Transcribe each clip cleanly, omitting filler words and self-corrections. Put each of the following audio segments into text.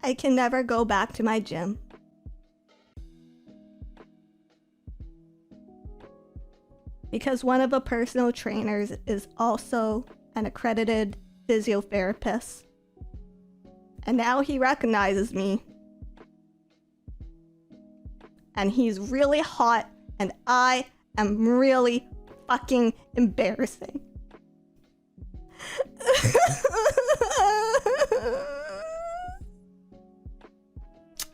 I can never go back to my gym. Because one of the personal trainers is also an accredited physiotherapist. And now he recognizes me. And he's really hot, and I am really fucking embarrassing.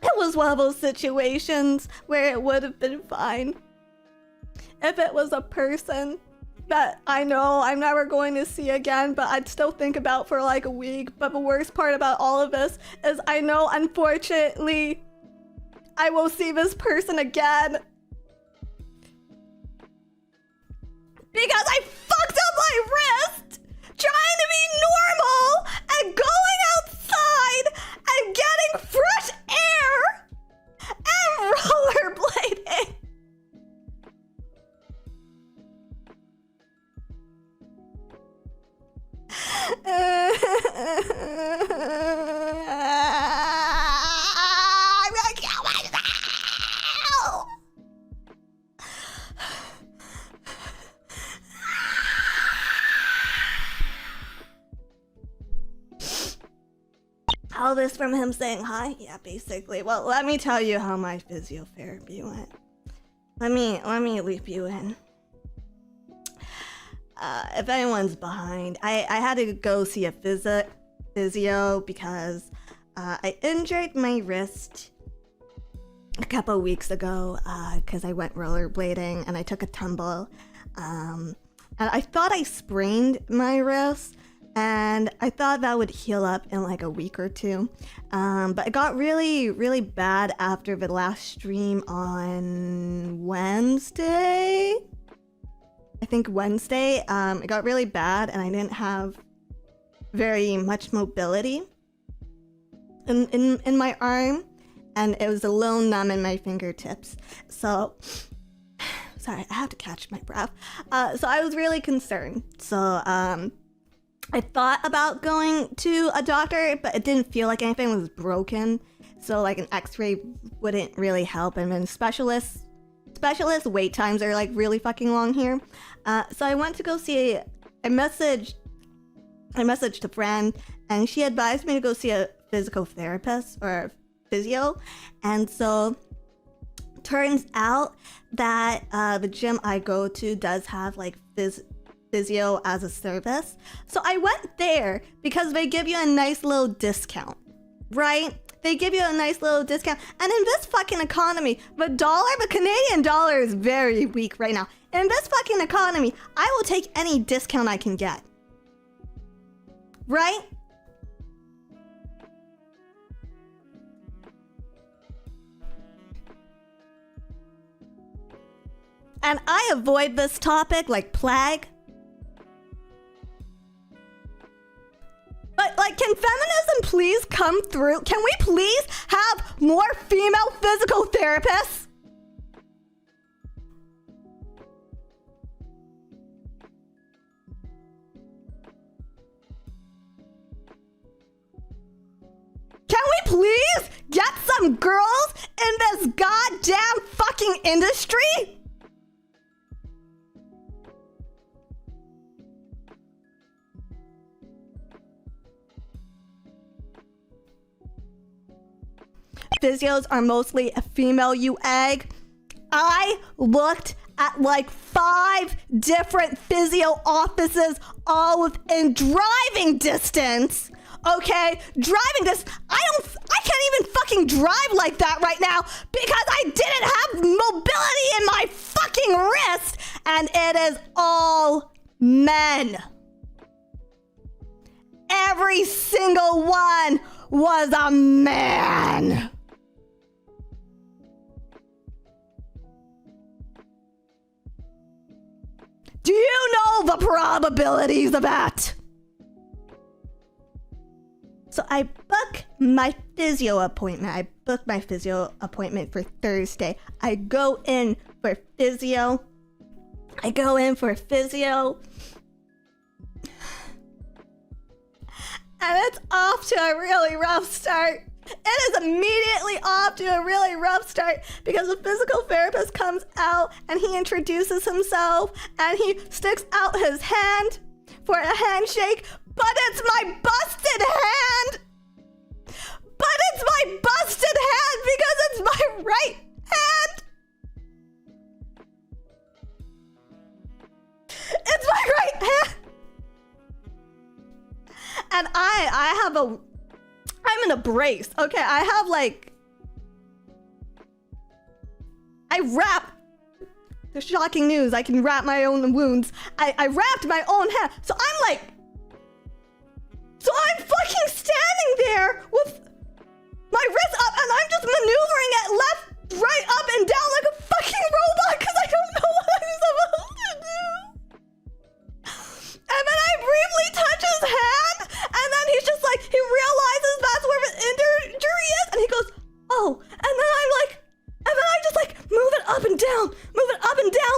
It was one of those situations where it would have been fine if it was a person that I know I'm never going to see again, but I'd still think about for like a week. But the worst part about all of this is I know, unfortunately, I will see this person again. Because I fucked up my wrist trying to be normal and going outside and getting fresh air and rollerblading. I'm gonna kill myself. All this from him saying hi? Yeah, basically. Well, let me tell you how my physiotherapy went. Let me loop you in. If anyone's behind, I had to go see a physio because I injured my wrist a couple weeks ago because I went rollerblading and I took a tumble. And I thought I sprained my wrist, and I thought that would heal up in like a week or two. But it got really, really bad after the last stream on Wednesday. I think Wednesday, it got really bad and I didn't have very much mobility in my arm, and it was a little numb in my fingertips. So, sorry, I have to catch my breath. So I was really concerned. So I thought about going to a doctor, but it didn't feel like anything was broken. So like an x-ray wouldn't really help, and then specialist wait times are like really fucking long here. So I went to go see I messaged a friend, and she advised me to go see a physical therapist or a physio. And so turns out that the gym I go to does have like physio as a service. So I went there because they give you a nice little discount, right? They give you a nice little discount. And in this fucking economy, the Canadian dollar is very weak right now. In this fucking economy, I will take any discount I can get. Right? And I avoid this topic like plague. But like, can feminism please come through? Can we please have more female physical therapists? Can we please get some girls in this goddamn fucking industry? Physios are mostly a female, you egg. I looked at like 5 different physio offices, all within driving distance. Okay, driving this. I can't even fucking drive like that right now because I didn't have mobility in my fucking wrist, and it is all men. Every single one was a man. Do you know the probabilities of that? So I book my physio appointment. I booked my physio appointment for Thursday. I go in for physio. And it's off to a really rough start. It is immediately off to a really rough start because the physical therapist comes out and he introduces himself and he sticks out his hand for a handshake, but it's my busted hand! But it's my busted hand because it's my right hand! It's my right hand! And I'm in a brace, okay? I have like, I wrap, the shocking news, I can wrap my own wounds. I wrapped my own hand, so I'm fucking standing there with my wrist up and I'm just maneuvering it left, right, up and down like a fucking robot because I don't know what I'm supposed to do. And then I briefly touch his hand, and then he's just like, he realizes that's where the injury is, and he goes, oh, and then I just like move it up and down,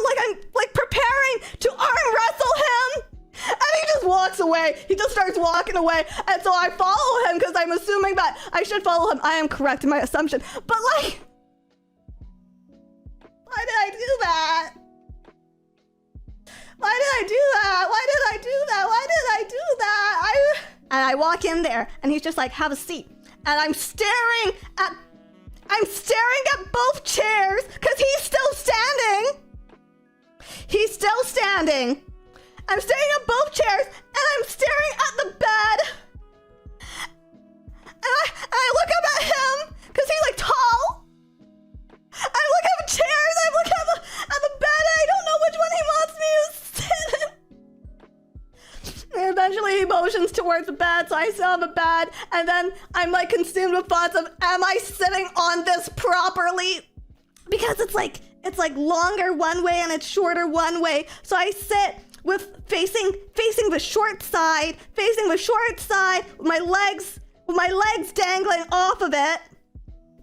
like I'm like preparing to arm wrestle him. And he just walks away. He just starts walking away. And so I follow him because I'm assuming that I should follow him. I am correct in my assumption. But like, why did I do that? Why did I do that? Why did I do that? Why did I do that? And I walk in there and he's just like, have a seat. And I'm staring at both chairs because he's still standing. He's still standing. I'm staring at both chairs and I'm staring at the bed. And I look up at him because he's like tall. I look at the chairs, I look at the bed, and I don't know which one he wants me to sit in. And eventually he motions towards the bed, so I sit on the bed, and then I'm like consumed with thoughts of, am I sitting on this properly? Because it's like longer one way and it's shorter one way. So I sit with facing the short side, with my legs dangling off of it.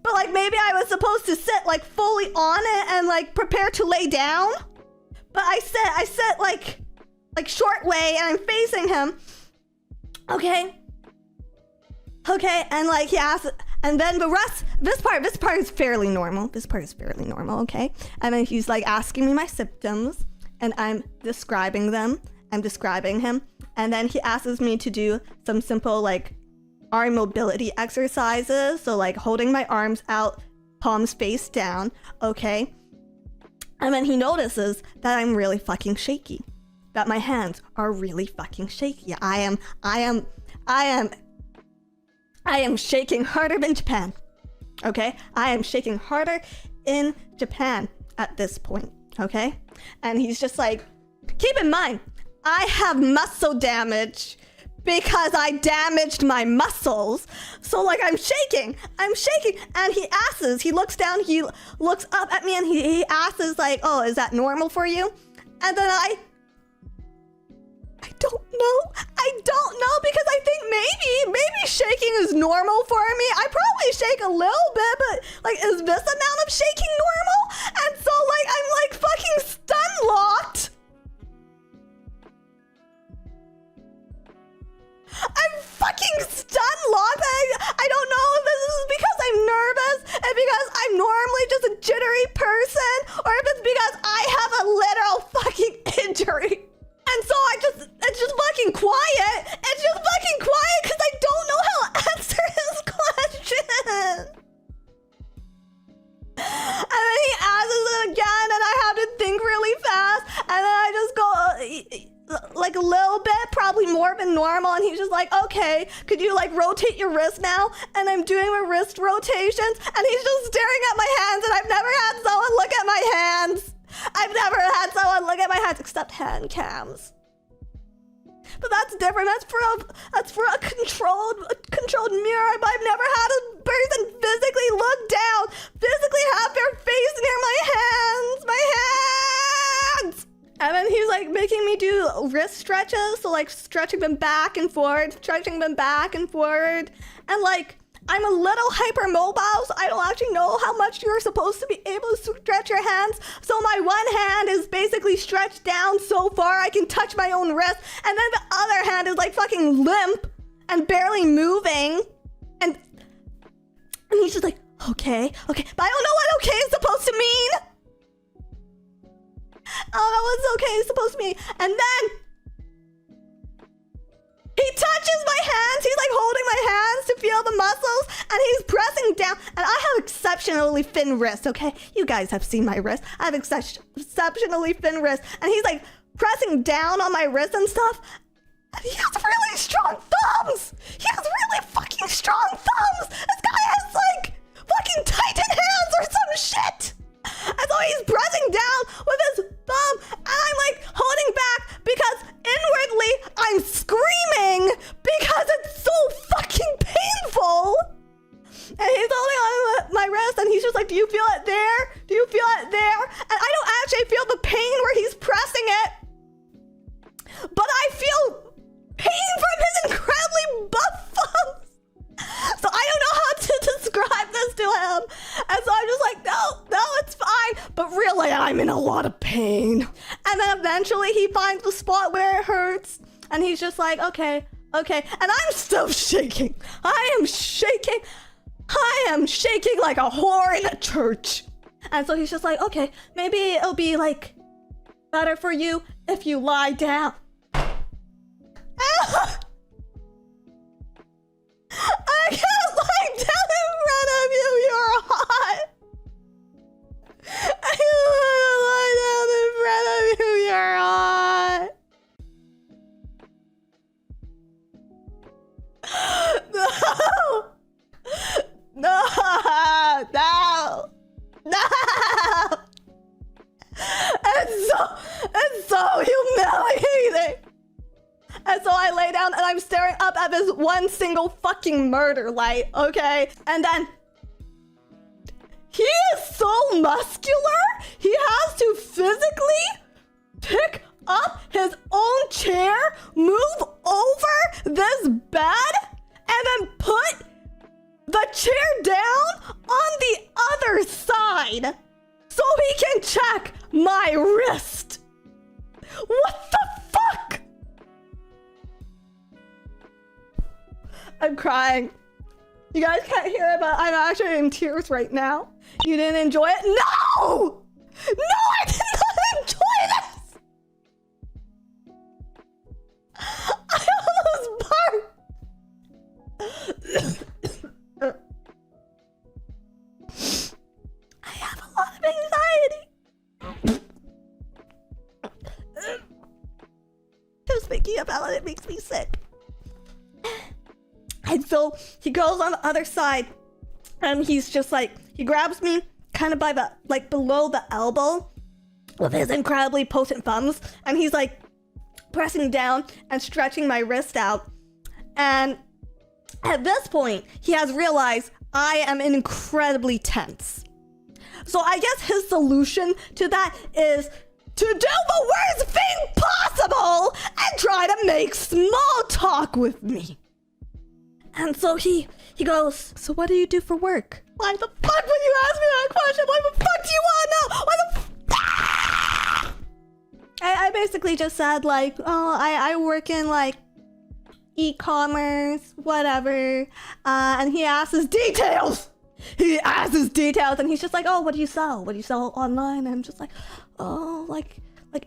But like maybe I was supposed to sit like fully on it and like prepare to lay down. But I sit like short way and I'm facing him. Okay, and like he asks, and then the rest, this part is fairly normal. Okay? And then he's like asking me my symptoms and I'm describing them. I'm describing him. And then he asks me to do some simple like arm mobility exercises. So like holding my arms out, palms face down. Okay. And then he notices that I'm really fucking shaky. That my hands are really fucking shaky. I am shaking harder than Japan. Okay? I am shaking harder in Japan at this point. Okay? And he's just like, keep in mind, I have muscle damage because I damaged my muscles. So like I'm shaking. And he looks down, he looks up at me and he asks like, oh, is that normal for you? And then I don't know because I think maybe shaking is normal for me. I probably shake a little bit, but like, is this amount of shaking normal? And so like, I'm like fucking stun locked. I'm fucking stun locked. I don't know if this is because I'm nervous and because I'm normally just a jittery person, or if it's because I have a literal fucking injury. And so it's just fucking quiet. It's just fucking quiet because I don't know how to answer his question. And then he asks it again and I have to think really fast. And then I just go like a little bit, probably more than normal. And he's just like, okay, could you like rotate your wrist now? And I'm doing my wrist rotations and he's just staring at my hands, and I've never had someone look at my hands. I've never had someone look at my hands except hand cams. But that's different. That's for a controlled mirror. But I've never had a person physically look down, physically have their face near my hands. And then he's like making me do wrist stretches, so like stretching them back and forward, and like I'm a little hypermobile, so I don't actually know how much you're supposed to be able to stretch your hands. So my one hand is basically stretched down so far I can touch my own wrist, and then the other hand is like fucking limp and barely moving. And he's just like, okay, but I don't know what okay is supposed to mean. I don't know what okay is supposed to mean. And then he touches my hands. He's like holding my hands to feel the muscles, and he's pressing down. And I have exceptionally thin wrists, okay? You guys have seen my wrist. I have exceptionally thin wrists. And he's like pressing down on my wrist and stuff. And he has really strong thumbs. He has really fucking strong thumbs. This guy has like fucking Titan hands or some shit. And so he's pressing down with his thumb, and I'm like holding back because inwardly I'm screaming because it's so fucking painful. And he's holding on my wrist, and he's just like, do you feel it there? Do you feel it there? And I don't actually feel the pain where he's pressing it, but I feel pain from his incredibly buff thumbs. So I don't know how to describe this to him. And so I'm just like, no, it's fine. But really, I'm in a lot of pain. And then eventually he finds the spot where it hurts. And he's just like, okay. And I'm still shaking. I am shaking like a whore in a church. And so he's just like, okay, maybe it'll be like better for you if you lie down. I can't lie down in front of you, you're hot. I don't want to lie down in front of you, you're hot. No. It's so humiliating. And so I lay down and I'm staring up at this one single fucking murder light, okay? And then he is so muscular, he has to physically pick up his own chair, move over this bed, and then put the chair down on the other side so he can check my wrist. What the fuck? I'm crying. You guys can't hear it, but I'm actually in tears right now. You didn't enjoy it? No! No, I did not enjoy this! I almost barked. I have a lot of anxiety. Just thinking about it makes me sick. And so he goes on the other side, and he's just like, he grabs me kind of by the, like below the elbow with his incredibly potent thumbs, and he's like pressing down and stretching my wrist out. And at this point, he has realized I am incredibly tense. So I guess his solution to that is to do the worst thing possible and try to make small talk with me. And so he goes, so what do you do for work? Why the fuck would you ask me that question? Why the fuck do you want to know? Why the I basically just said like, oh, I work in like e-commerce, whatever. And he asks his details. And he's just like, oh, what do you sell? What do you sell online? And I'm just like, oh, like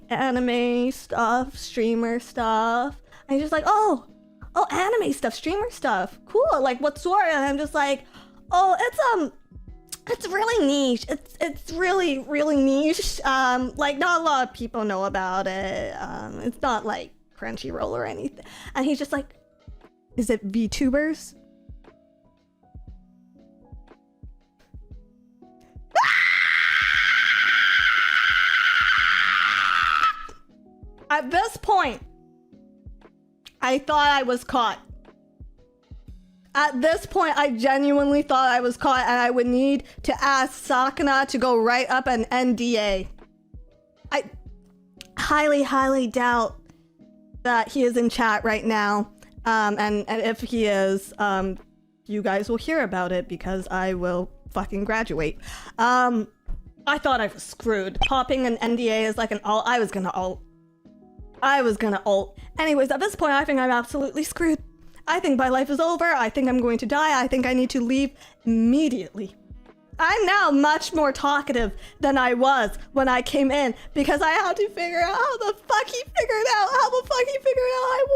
anime stuff, streamer stuff. And he's just like, oh, anime stuff, streamer stuff. Cool. Like, what sort? And I'm just like, oh, it's really niche. It's really, really niche. Like, not a lot of people know about it. It's not like Crunchyroll or anything. And he's just like, is it VTubers? At this point, I thought I was caught. At this point, I genuinely thought I was caught, and I would need to ask Sakana to go write up an NDA. I highly, highly doubt that he is in chat right now. And if he is, you guys will hear about it because I will fucking graduate. I thought I was screwed. Popping an NDA is like an alt. I was gonna alt. Anyways, at this point, I think I'm absolutely screwed. I think my life is over. I think I'm going to die. I think I need to leave immediately. I'm now much more talkative than I was when I came in because I had to figure out how the fuck he figured out I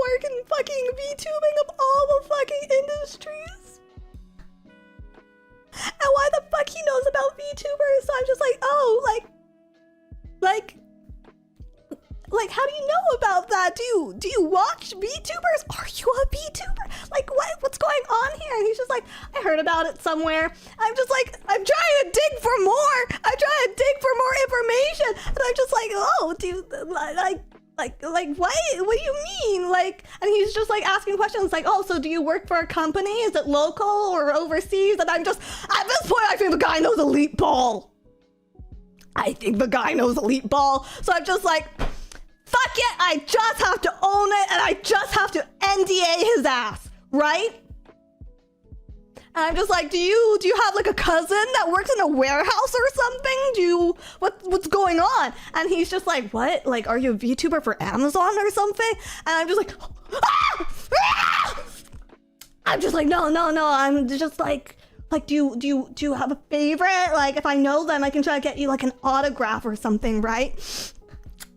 work in fucking VTubing of all the fucking industries. And why the fuck he knows about VTubers. So I'm just like, oh, like, how do you know about that? Do you watch VTubers? Are you a VTuber? Like, what's going on here? And he's just like, I heard about it somewhere. I'm just like, I'm trying to dig for more. I'm trying to dig for more information. And I'm just like, oh, what do you mean? Like, and he's just like asking questions like, oh, so do you work for a company? Is it local or overseas? And I'm just, at this point, I think the guy knows elite ball. So I'm just like, fuck it, I just have to own it and I just have to NDA his ass, right? And I'm just like, do you have like a cousin that works in a warehouse or something? What's going on? And he's just like, what? Like, are you a VTuber for Amazon or something? And I'm just like, ah! Ah! I'm just like, no, I'm just like, do you have a favorite? Like, if I know them, I can try to get you like an autograph or something, right?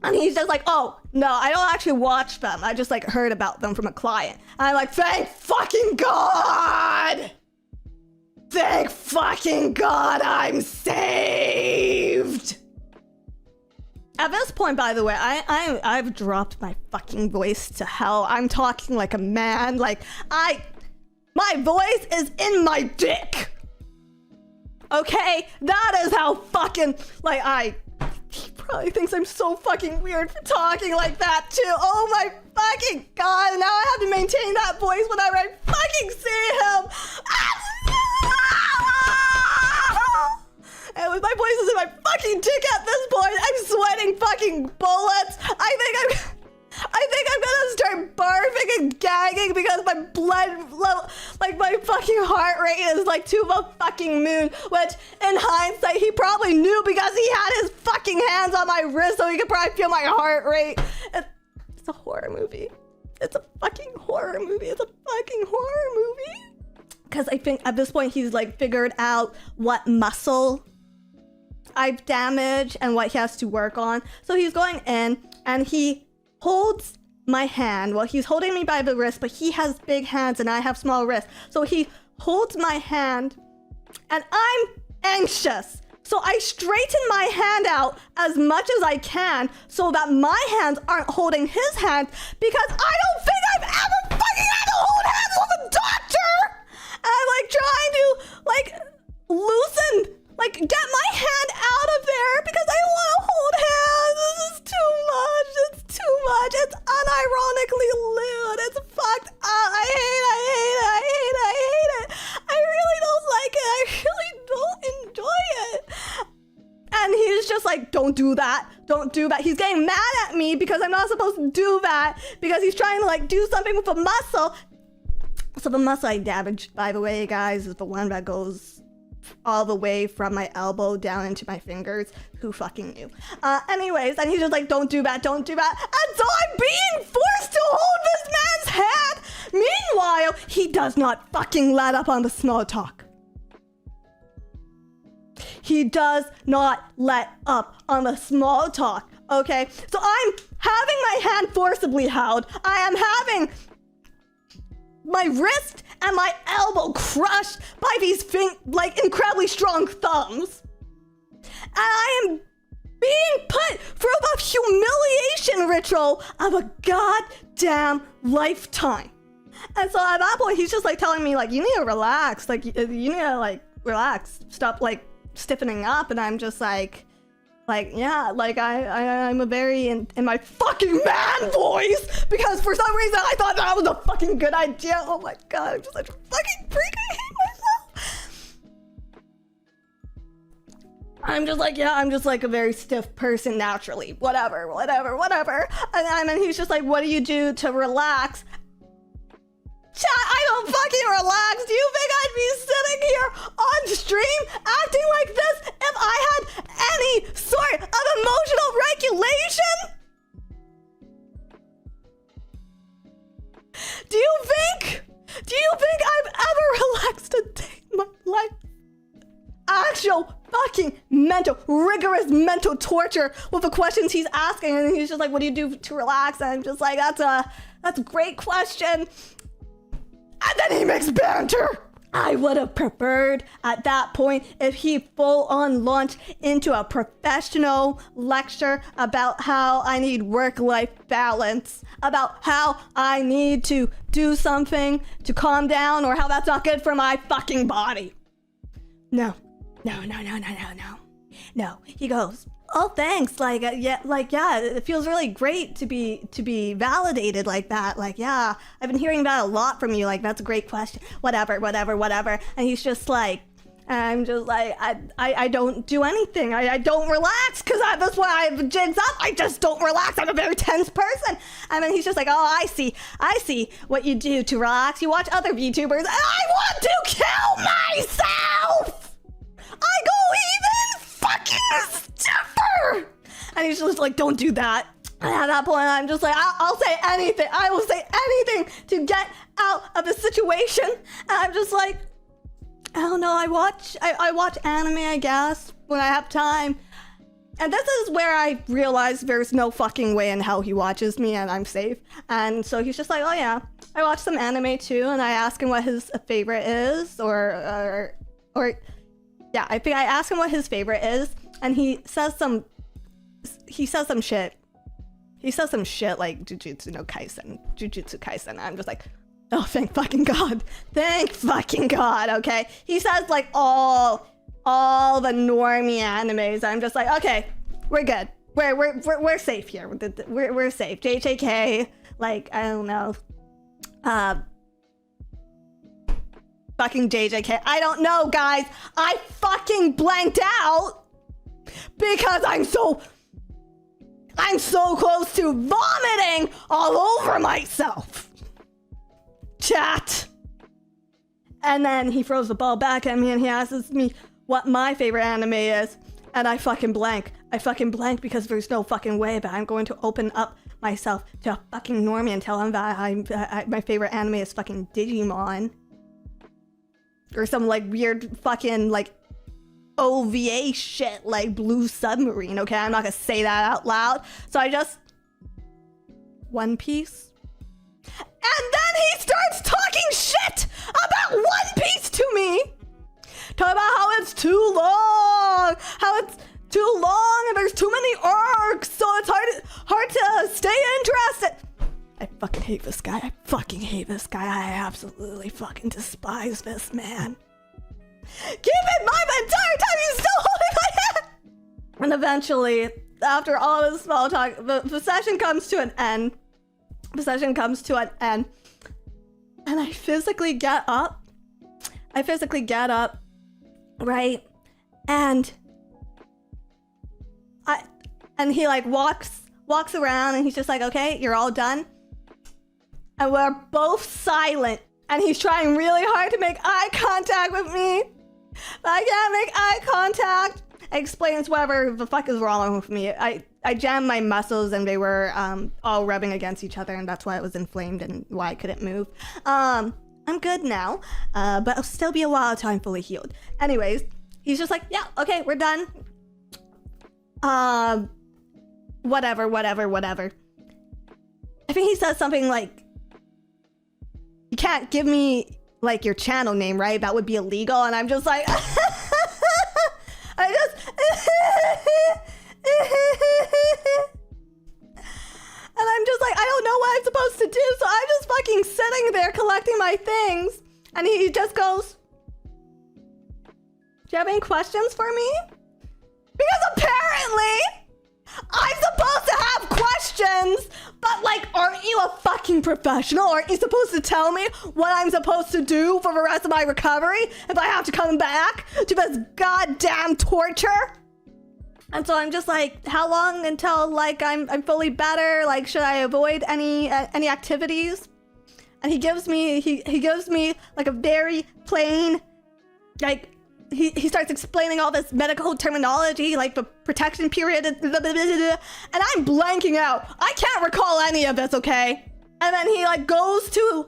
And he's just like, oh, no, I don't actually watch them. I just like heard about them from a client. And I'm like, thank fucking God! Thank fucking God I'm saved! At this point, by the way, I've dropped my fucking voice to hell. I'm talking like a man. Like, my voice is in my dick. Okay? That is how fucking, like, he probably thinks I'm so fucking weird for talking like that too. Oh my fucking God. Now I have to maintain that voice whenever I fucking see him. And my voice is in my fucking dick at this point. I'm sweating fucking bullets. I think I'm gonna start barfing and gagging because my blood level, like my fucking heart rate is like to the fucking moon, which in hindsight, he probably knew because he had his fucking hands on my wrist so he could probably feel my heart rate. It's a horror movie. It's a fucking horror movie. Because I think at this point, he's like figured out what muscle I've damaged and what he has to work on. So he's going in and he holds my hand. Well, he's holding me by the wrist, but he has big hands and I have small wrists. So he holds my hand and I'm anxious. So I straighten my hand out as much as I can so that my hands aren't holding his hand because I don't think I've ever fucking had to hold hands with a doctor. And I'm like trying to like loosen, like get my hand out of there because I don't want to hold hands. This is too much. It's too much. It's unironically lewd. It's fucked up. I hate it. I really don't like it. I really don't enjoy it. And he's just like, don't do that. He's getting mad at me because I'm not supposed to do that because he's trying to like do something with a muscle. So the muscle I damaged, by the way, guys, is the one that goes all the way from my elbow down into my fingers. Who fucking knew? Anyways, and he's just like, don't do that. And so I'm being forced to hold this man's hand. Meanwhile, he does not fucking let up on the small talk. He does not let up on the small talk, okay? So I'm having my hand forcibly held. I am having my wrist and my elbow crushed by these incredibly strong thumbs. And I am being put through the humiliation ritual of a goddamn lifetime. And so at that point, he's just like telling me like, you need to relax. Like, you need to like relax. Stop like stiffening up. And I'm just like yeah, like I'm a very in my fucking man voice because for some reason I thought that was a fucking good idea. Oh my God, I'm just like fucking freak. I hate myself. I'm just like, yeah, I'm just like a very stiff person naturally. Whatever. And he's just like, what do you do to relax? Chat, I don't fucking relax. Do you think I'd be sitting here on stream acting like this if I had any sort of emotional regulation? Do you think actual fucking rigorous mental torture with the questions he's asking. And he's just like, what do you do to relax? And I'm just like, that's a great question. And then he makes banter. I would have preferred at that point if he full on launched into a professional lecture about how I need work-life balance, about how I need to do something to calm down, or how that's not good for my fucking body. No. He goes, oh, thanks. Yeah, it feels really great to be validated like that. Like, yeah, I've been hearing that a lot from you. Like, that's a great question. Whatever. And he's just like, I'm just like, I don't do anything. I don't relax because that's why I have jigs up. I just don't relax. I'm a very tense person. And then he's just like, oh, I see what you do to relax. You watch other VTubers, and I want to kill myself. I go even fucking stiffer. And he's just like, don't do that. And at that point, I'm just like, I'll say anything. I will say anything to get out of the situation. And I'm just like, I don't know. I watch anime, I guess, when I have time. And this is where I realize there's no fucking way in hell he watches me and I'm safe. And so he's just like, oh yeah, I watch some anime too. And I ask him what his favorite is, or yeah, I think I ask him what his favorite is, and he says some shit. He says some shit like Jujutsu Kaisen. I'm just like, oh, thank fucking God. Thank fucking God, okay? He says like all the normie animes. I'm just like, okay, we're good. We're safe here. We're safe. JJK, like, I don't know. Fucking JJK. I don't know, guys. I fucking blanked out because I'm so close to vomiting all over myself. Chat. And then he throws the ball back at me and he asks me what my favorite anime is. And I fucking blank. Because there's no fucking way that I'm going to open up myself to a fucking normie and tell him that my favorite anime is fucking Digimon. Or some like weird fucking like OVA shit like Blue Submarine, okay? I'm not gonna say that out loud. So I just... One Piece? And then he starts talking shit about One Piece to me! Talking about how it's too long! And there's too many arcs, so it's hard to stay interested! I fucking hate this guy. I absolutely fucking despise this man. Keep in mind the entire time he's still holding my hand! And eventually, after all this small talk, the session comes to an end. And I physically get up. Right? And he like walks around and he's just like, okay, you're all done. And we're both silent. And he's trying really hard to make eye contact with me. But I can't make eye contact. Explains whatever the fuck is wrong with me. I jammed my muscles and they were all rubbing against each other, and that's why it was inflamed and why I couldn't move. I'm good now, but it'll still be a while until I'm fully healed. Anyways, he's just like, yeah, okay, we're done. Whatever. I think he says something like, you can't give me like your channel name, right? That would be illegal. And I'm just like, and I'm just like, I don't know what I'm supposed to do. So I'm just fucking sitting there collecting my things. And he just goes, do you have any questions for me? Because apparently I'm supposed to have questions, but like, aren't you a fucking professional? Aren't you supposed to tell me what I'm supposed to do for the rest of my recovery if I have to come back to this goddamn torture? And so I'm just like, how long until like I'm fully better? Like, should I avoid any activities? And he gives me like a very plain, like, he starts explaining all this medical terminology, like the protection period, and I'm blanking out. I can't recall any of this, okay? And then he like goes to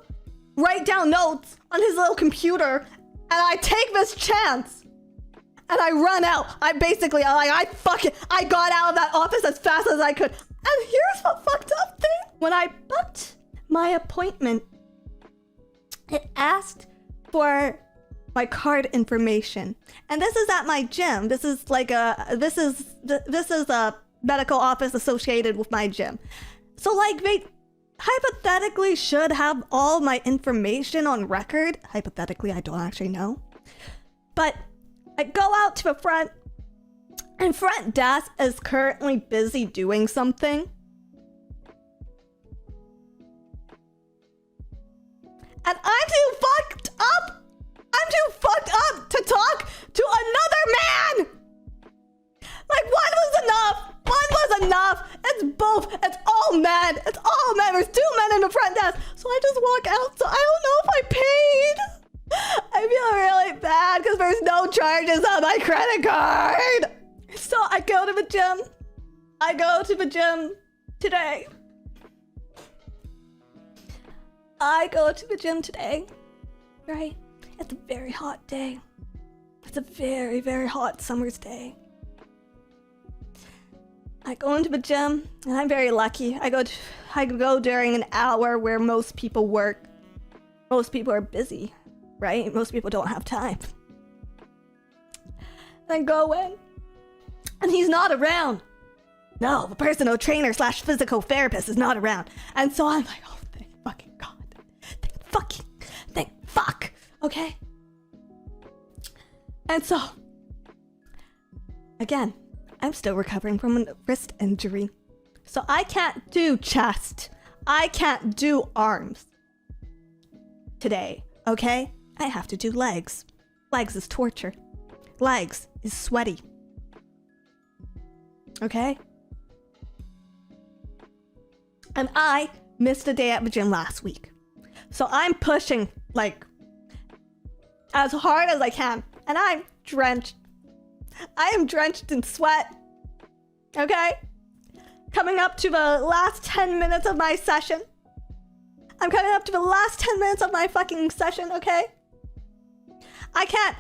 write down notes on his little computer, and I take this chance. And I run out. I got out of that office as fast as I could. And here's what fucked up thing. When I booked my appointment, it asked for my card information. And this is at my gym. This is a medical office associated with my gym. So like they hypothetically should have all my information on record. Hypothetically, I don't actually know. But I go out to the front, and front desk is currently busy doing something. And I'm too fucked up! I'm too fucked up to talk to another man! Like, one was enough! One was enough! It's both! It's all men! It's all men! There's 2 men in the front desk! So I just walk out, so I don't know if I paid! I feel really bad because there's no charges on my credit card! So I go to the gym. I go to the gym today. I go to the gym today, right? It's a very hot day. It's a very, very hot summer's day. I go into the gym, and I'm very lucky. I go during an hour where most people work. Most people are busy, right? Most people don't have time. I go in, and he's not around. No, the personal trainer / physical therapist is not around. And so I'm like, oh, thank fucking God. Thank fuck. Okay? And so, again, I'm still recovering from a wrist injury. So I can't do chest. I can't do arms today, okay? I have to do legs. Legs is torture. Legs is sweaty. Okay? And I missed a day at the gym last week. So I'm pushing, like, as hard as I can. And I'm drenched. I am drenched in sweat. Okay? Coming up to the last 10 minutes of my session. I'm coming up to the last 10 minutes of my fucking session, okay? I can't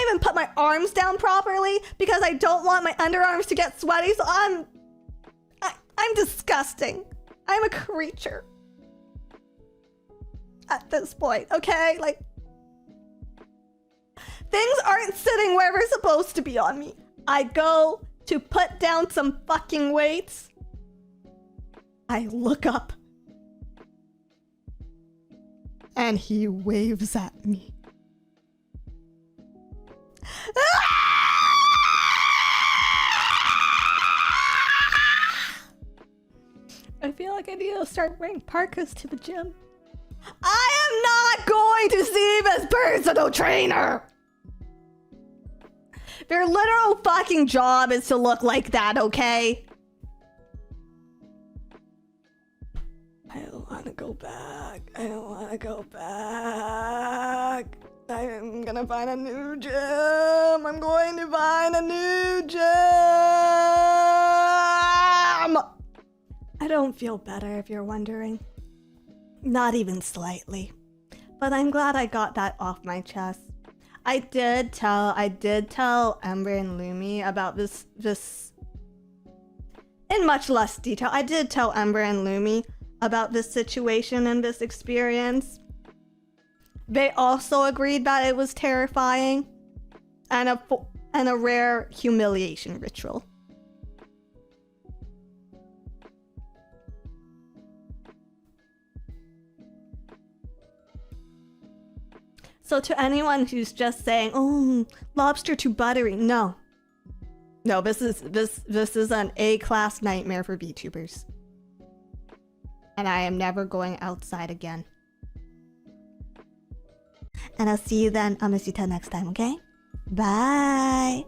even put my arms down properly because I don't want my underarms to get sweaty, so I'm disgusting. I'm a creature. At this point, okay? Like, things aren't sitting where they're supposed to be on me. I go to put down some fucking weights. I look up. And he waves at me. I feel like I need to start wearing parkas to the gym. I am not going to see this personal trainer! Their literal fucking job is to look like that, okay? I don't want to go back. I don't want to go back. I'm gonna find a new gym. I'm going to find a new gym. I don't feel better, if you're wondering. Not even slightly. But I'm glad I got that off my chest. I did tell Ember and Lumi about this in much less detail. I did tell Ember and Lumi about this situation and this experience. They also agreed that it was terrifying and a rare humiliation ritual. So to anyone who's just saying, "Oh, lobster too buttery," no, this is an A-class nightmare for VTubers, and I am never going outside again. And I'll see you then. I'll miss you till next time. Okay? Bye.